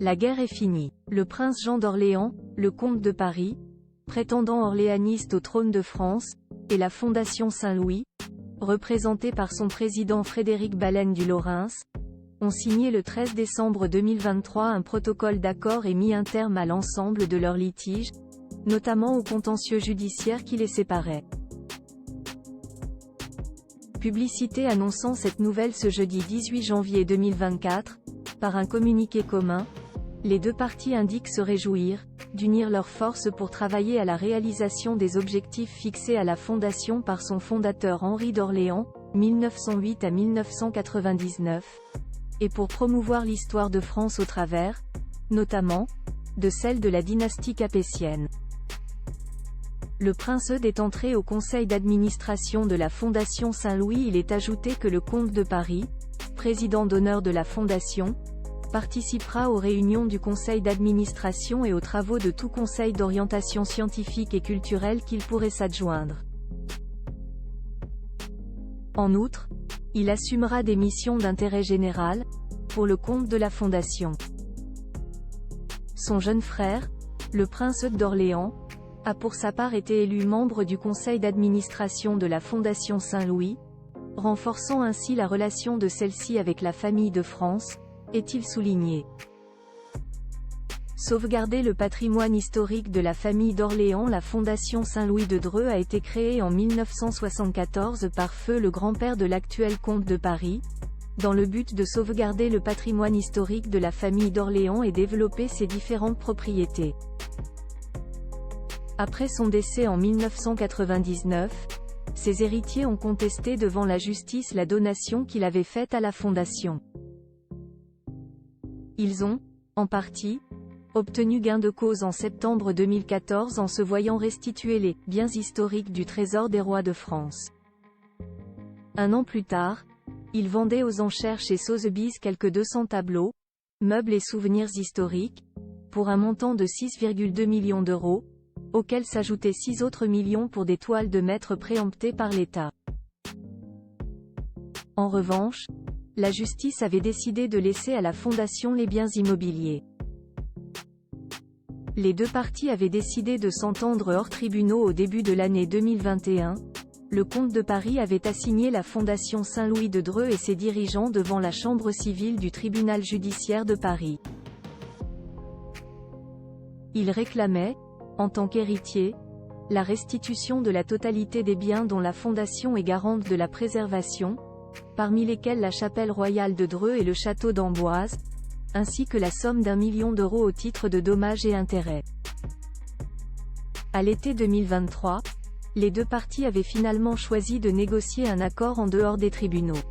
La guerre est finie. Le prince Jean d'Orléans, le comte de Paris, prétendant orléaniste au trône de France, et la Fondation Saint-Louis, représentée par son président Frédéric Baleine du Lorrain, ont signé le 13 décembre 2023 un protocole d'accord et mis un terme à l'ensemble de leurs litiges, notamment au contentieux judiciaire qui les séparait. Publicité annonçant cette nouvelle ce jeudi 18 janvier 2024, par un communiqué commun, les deux parties indiquent se réjouir d'unir leurs forces pour travailler à la réalisation des objectifs fixés à la Fondation par son fondateur Henri d'Orléans, 1908 à 1999, et pour promouvoir l'histoire de France au travers, notamment, de celle de la dynastie capétienne. Le prince est entré au conseil d'administration de la Fondation Saint-Louis. Il est ajouté que le comte de Paris, président d'honneur de la Fondation, participera aux réunions du conseil d'administration et aux travaux de tout conseil d'orientation scientifique et culturelle qu'il pourrait s'adjoindre. En outre, il assumera des missions d'intérêt général, pour le compte de la Fondation. Son jeune frère, le prince d'Orléans, a pour sa part été élu membre du conseil d'administration de la Fondation Saint-Louis, renforçant ainsi la relation de celle-ci avec la famille de France, est-il souligné. Sauvegarder le patrimoine historique de la famille d'Orléans. La Fondation Saint-Louis de Dreux a été créée en 1974 par Feu le grand-père de l'actuel comte de Paris, dans le but de sauvegarder le patrimoine historique de la famille d'Orléans et développer ses différentes propriétés. Après son décès en 1999, ses héritiers ont contesté devant la justice la donation qu'il avait faite à la Fondation. Ils ont, en partie, obtenu gain de cause en septembre 2014 en se voyant restituer les « biens historiques du Trésor des rois de France ». Un an plus tard, ils vendaient aux enchères chez Sotheby's quelques 200 tableaux, meubles et souvenirs historiques, pour un montant de 6,2 millions d'euros, auxquels s'ajoutaient 6 autres millions pour des toiles de maître préemptées par l'État. En revanche, la justice avait décidé de laisser à la Fondation les biens immobiliers. Les deux parties avaient décidé de s'entendre hors tribunaux au début de l'année 2021. Le comte de Paris avait assigné la Fondation Saint-Louis de Dreux et ses dirigeants devant la chambre civile du tribunal judiciaire de Paris. Il réclamait, en tant qu'héritier, la restitution de la totalité des biens dont la Fondation est garante de la préservation, parmi lesquels la chapelle royale de Dreux et le château d'Amboise, ainsi que la somme d'1 million d'euros au titre de dommages et intérêts. À l'été 2023, les deux parties avaient finalement choisi de négocier un accord en dehors des tribunaux.